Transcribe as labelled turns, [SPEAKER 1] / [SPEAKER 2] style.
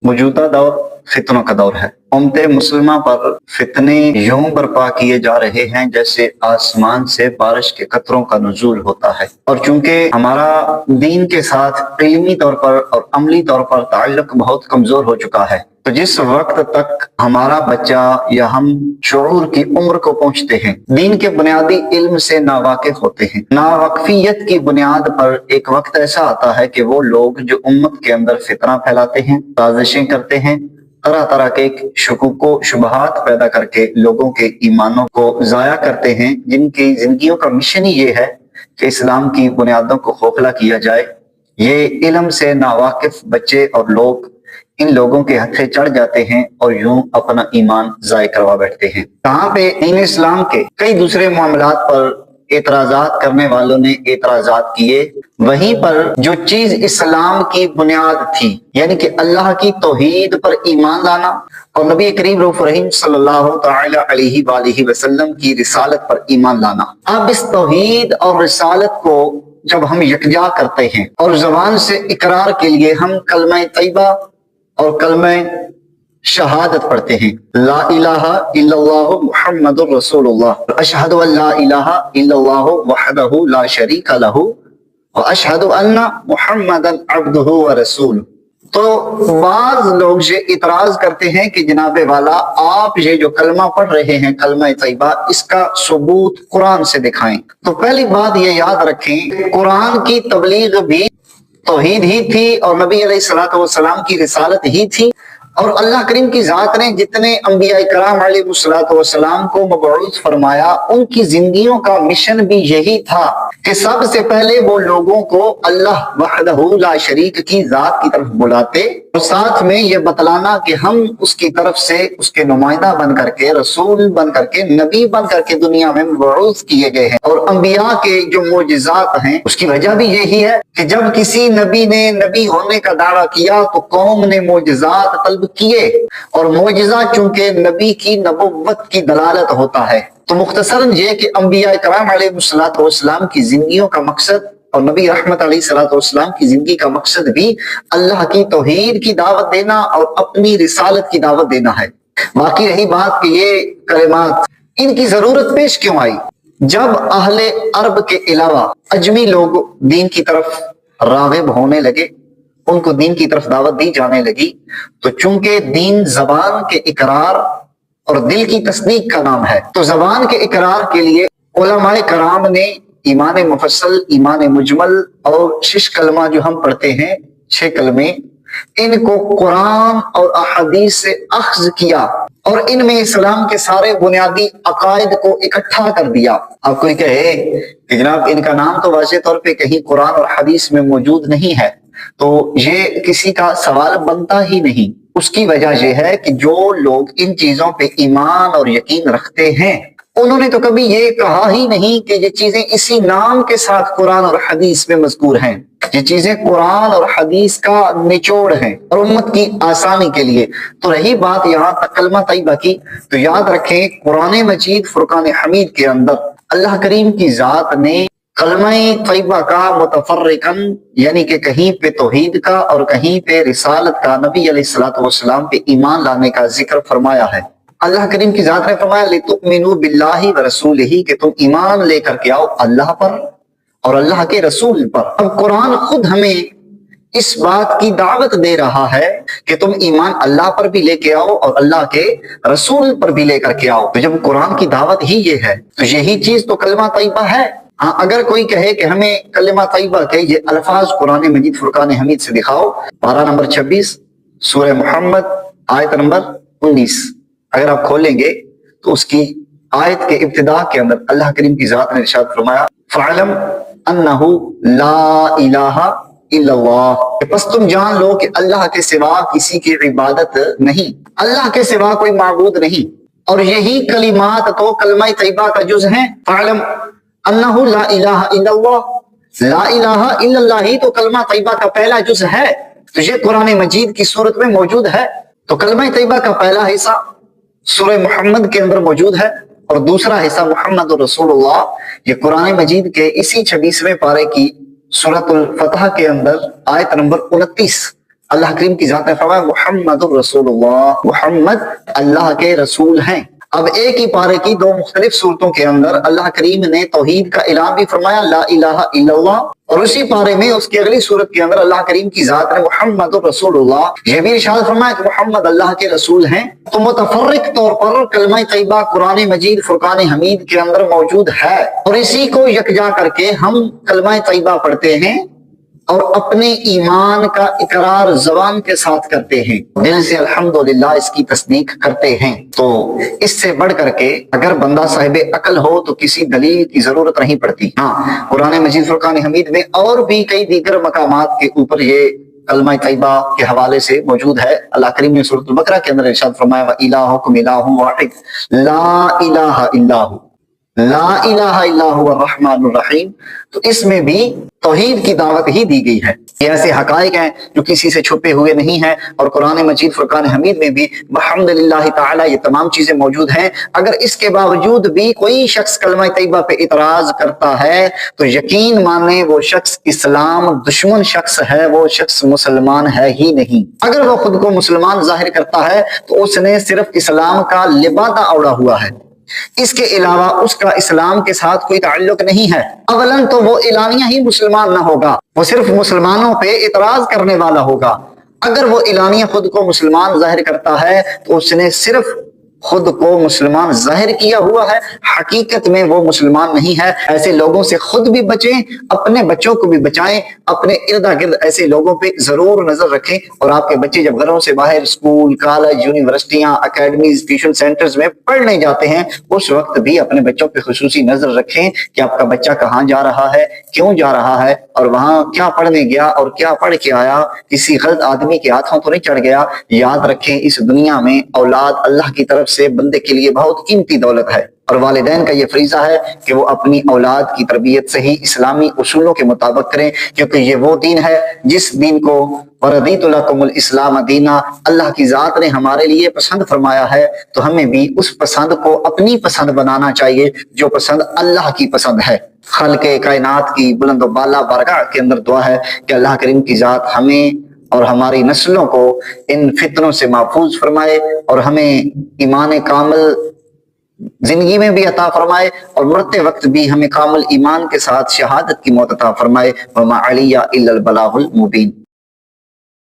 [SPEAKER 1] मौजूदा दौर फितनों का दौर है। उम्मत मुसलमा पर फितने यूं बर्पा किए जा रहे हैं जैसे आसमान से बारिश के कतरों का नुज़ूल होता है। और चूंकि हमारा दीन के साथ इल्मी तौर पर और अमली तौर पर ताल्लुक बहुत कमजोर हो चुका है, तो जिस वक्त तक हमारा बच्चा या हम शऊर की उम्र को पहुंचते हैं, दीन के बुनियादी इल्म से नावाकिफ होते हैं, नावाकफियत की बुनियाद पर एक वक्त ऐसा आता है कि वो लोग जो उम्मत के अंदर फितना फैलाते हैं, साजिशें करते हैं, तरह तरह के शुकूको शुबहात पैदा करके लोगों के ईमानों को जाया करते हैं, जिनकी जिंदगियों का मिशन ही ये है कि इस्लाम की बुनियादों को खोखला किया जाए। ये इल्म से नावाकिफ बच्चे और लोग इन लोगों के हथे चढ़ जाते हैं और यूं अपना ईमान जाय करवा बैठते हैं। कहाँ पे दीन इस्लाम के कई दूसरे मामलात पर एतराजात करने वालों ने एतराजात किए, वहीं पर जो चीज इस्लाम की बुनियाद थी, यानी कि अल्लाह की तौहीद पर ईमान लाना और नबी करीम रऊफ रहीम सल्लल्लाहु तआला अलैहि वसल्लम की रिसालत पर ईमान लाना। अब इस तौहीद और रिसालत को जब हम यकजा करते हैं और ज़बान से इकरार के लिए हम कलमा तैयबा और कलमा शहादत पढ़ते हैं, ला इलाहा इल्लल्लाहु मुहम्मदुर रसूलुल्लाह, अशहदु अल्ला इलाहा इल्लल्लाहु वहदहु ला शरीका लहु व अशहदु अन्ना मुहम्मदन अब्दुहु व रसूलुहु। तो बाज लोग ये इतराज करते हैं कि जनाबे वाला आप ये जो कलमा पढ़ रहे हैं, कलमा तैयबा, इसका सबूत कुरान से दिखाएं। तो पहली बात ये याद रखें, कुरान की तबलीग भी तौहीद ही थी और नबी अलैहिस्सलातु वस्सलाम की रिसालत ही थी। और अल्लाह करीम की जात ने जितने अंबिया कराम अलैहिस्सलातु वस्सलाम को मबऊस फरमाया, उनकी जिंदगियों का मिशन भी यही था कि सबसे पहले वो लोगों को अल्लाह वहदहू ला शरीक की जात की तरफ बुलाते और साथ में ये बतलाना कि हम उसकी तरफ से उसके नुमाइंदा बन करके, रसूल बन करके, नबी बन करके दुनिया में मबऊस किए गए हैं। और अंबिया के जो मोजिजात हैं उसकी वजह भी यही है कि जब किसी नबी ने नबी होने का दावा किया तो कौम ने मोजिजात तलब किए, और मोजिजा चूंकि नबी की नबुव्वत की दलालत होता है। तो मुख्तसरन ये कि अंबिया कराम अलैहिस्सलातु वस्सलाम की जिंदगियों का मकसद और नबी रहमत अलैहिस्सलातु वस्सलाम की जिंदगी का मकसद भी अल्लाह की तौहीद की दावत देना और अपनी रिसालत की दावत देना है। बाकी रही बात कि ये कलिमात इनकी जरूरत पेश क्यों आई, जब अहले अरब के अलावा अजमी लोग दीन की तरफ रागिब होने लगे, उनको दीन की तरफ दावत दी जाने लगी, तो चूंकि दीन जबान के इकरार और दिल की तस्दीक का नाम है, तो जबान के इकरार के लिए उलमाए कराम ने ईमान मुफस्सल, ईमान मुजमल और 6 कलमा जो हम पढ़ते हैं, 6 कलमे, इनको कुरान और अहदीस से अख्ज किया और इनमें इस्लाम के सारे बुनियादी अकायद को इकट्ठा कर दिया। अब कोई कहे कि जनाब इनका नाम तो वाज़ेह तौर पे कहीं कुरान और हदीस में मौजूद नहीं है, तो ये किसी का सवाल बनता ही नहीं। उसकी वजह यह है कि जो लोग इन चीजों पे ईमान और यकीन रखते हैं, उन्होंने तो कभी ये कहा ही नहीं कि ये चीजें इसी नाम के साथ कुरान और हदीस में मज़कूर हैं। ये चीजें कुरान और हदीस का निचोड़ है और उम्मत की आसानी के लिए। तो रही बात यहाँ तक कलमा तैयबा की, तो याद रखें कुरान मजीद फुरकान हमीद के अंदर अल्लाह करीम की जात ने कलमा तैयबा का मुतफर्रिकन, यानी कि कहीं पे तौहीद का और कहीं पे रिसालत का, नबी अलैहिस्सलातु वस्सलाम पे ईमान लाने का जिक्र फरमाया है। अल्लाह करीम की जात ने फरमाया लितुमिनु बिल्लाहि व रसूलिही, कि तुम ईमान लेकर के आओ अल्लाह पर और अल्लाह के रसूल पर। अब कुरान खुद हमें इस बात की दावत दे रहा है कि तुम ईमान अल्लाह पर भी लेके आओ और अल्लाह के रसूल पर भी लेकर के आओ। तो जब कुरान की दावत ही ये है तो यही चीज तो कलमा तैयबा है। हाँ, अगर कोई कहे कि हमें कलमा तैयबा के ये अल्फाज कुरान मजीद फुरकान हमीद से दिखाओ, पारा नंबर 26 सूरह मुहम्मद आयत नंबर 19 अगर आप खोलेंगे तो उसकी आयत के इब्तिदा के अंदर अल्लाह करीम की जात ने इरशाद फरमाया, फ़अलम अन्नहु ला इलाहा इल्लल्लाह, बस तुम जान लो कि अल्लाह के सिवा किसी की इबादत नहीं, अल्लाह के सिवा कोई माबूद नहीं। और यही कलिमात तो कलमा तैयबा का जुज़ है। फ़अलम अन्नहु ला इलाहा इल्लल्लाह, ला इलाहा इल्लल्लाह ही तो कलमा तैयबा का पहला जुज़ है। तो ये कुरान मजीद की सूरत में मौजूद है। तो कलमा तैयबा का पहला हिस्सा सूरह मुहम्मद के अंदर मौजूद है और दूसरा हिस्सा मुहम्मद रसूलुल्लाह, ये कुरान मजीद के इसी 26वें पारे की सूरतुल फतह के अंदर आयत नंबर 29 اللہ کریم کی ذات نے فرمایا محمد الرسول اللہ، محمد اللہ کے رسول ہیں۔ اب ایک ہی پارے کی دو مختلف صورتوں کے اندر اللہ کریم نے توحید کا اعلان بھی فرمایا لا الہ الا اللہ، اور اسی پارے میں اس کی اگلی صورت کے اندر اللہ کریم کی ذات نے محمد الرسول اللہ یہ بھی ارشاد فرمایا کہ محمد اللہ کے رسول ہیں۔ تو متفرق طور پر کلمہ طیبہ قرآن مجید فرقان حمید کے اندر موجود ہے، اور اسی کو یکجا کر کے ہم کلمہ طیبہ پڑھتے ہیں اور اپنے ایمان کا اقرار زبان کے ساتھ کرتے ہیں، دل سے الحمدللہ اس کی تصدیق کرتے ہیں۔ تو اس سے بڑھ کر کے اگر بندہ صاحب عقل ہو تو کسی دلیل کی ضرورت نہیں پڑتی۔ ہاں، قرآن مجید فرقان حمید میں اور بھی کئی دیگر مقامات کے اوپر یہ کلمہ طیبہ کے حوالے سے موجود ہے۔ اللہ کریم نے سورۃ البقرہ کے اندر ارشاد فرمایا وَإِلَٰهُكُمْ إِلَٰهٌ وَاحِدٌ لَا إِلَٰهَ إِلَّا هُوَ لا الہ الا هو الرحمن الرحیم۔ تو اس میں بھی توحید کی دعوت ہی دی گئی ہے۔ یہ ایسے حقائق ہیں جو کسی سے چھپے ہوئے نہیں ہیں، اور قرآن مجید فرقان حمید میں بھی بحمدللہ تعالی یہ تمام چیزیں موجود ہیں۔ اگر اس کے باوجود بھی کوئی شخص کلمہ طیبہ پہ اعتراض کرتا ہے تو یقین مانے وہ شخص اسلام دشمن شخص ہے، وہ شخص مسلمان ہے ہی نہیں۔ اگر وہ خود کو مسلمان ظاہر کرتا ہے تو اس نے صرف اسلام کا لبادہ اوڑا ہوا ہے، اس کے علاوہ اس کا اسلام کے ساتھ کوئی تعلق نہیں ہے۔ اولاً تو وہ اعلانیہ ہی مسلمان نہ ہوگا، وہ صرف مسلمانوں پہ اعتراض کرنے والا ہوگا۔ اگر وہ اعلانیہ خود کو مسلمان ظاہر کرتا ہے تو اس نے صرف خود کو مسلمان ظاہر کیا ہوا ہے، حقیقت میں وہ مسلمان نہیں ہے۔ ایسے لوگوں سے خود بھی بچیں، اپنے بچوں کو بھی بچائیں، اپنے ارد گرد ایسے لوگوں پہ ضرور نظر رکھیں۔ اور آپ کے بچے جب گھروں سے باہر اسکول، کالج، یونیورسٹیاں، اکیڈمیز، ٹیوشن سینٹرز میں پڑھنے جاتے ہیں، اس وقت بھی اپنے بچوں پہ خصوصی نظر رکھیں کہ آپ کا بچہ کہاں جا رہا ہے، کیوں جا رہا ہے، اور وہاں کیا پڑھنے گیا اور کیا پڑھ کے آیا، کسی غلط آدمی کے ہاتھوں تو نہیں چڑھ گیا۔ یاد رکھیں اس دنیا میں اولاد اللہ کی طرف سے بندے کے لیے بہت قیمتی دولت ہے، اور والدین کا یہ فریضہ ہے کہ وہ اپنی اولاد کی تربیت صحیح اسلامی اصولوں کے مطابق کریں، کیونکہ یہ وہ دین ہے جس دین کو وَرَضِيتُ لَكُمُ الْإِسْلَامَ دِينًا اللہ کی ذات نے ہمارے لیے پسند فرمایا ہے۔ تو ہمیں بھی اس پسند کو اپنی پسند بنانا چاہیے جو پسند اللہ کی پسند ہے۔ خالق کائنات کی بلند و بالا بارگاہ کے اندر دعا ہے کہ اللہ کریم کی ذات ہمیں اور ہماری نسلوں کو ان فتنوں سے محفوظ فرمائے، اور ہمیں ایمان کامل زندگی میں بھی عطا فرمائے، اور مرتے وقت بھی ہمیں کامل ایمان کے ساتھ شہادت کی موت عطا فرمائے۔ وَمَا عَلِيَّ إِلَّا الْبَلَاغُ الْمُبِينُ۔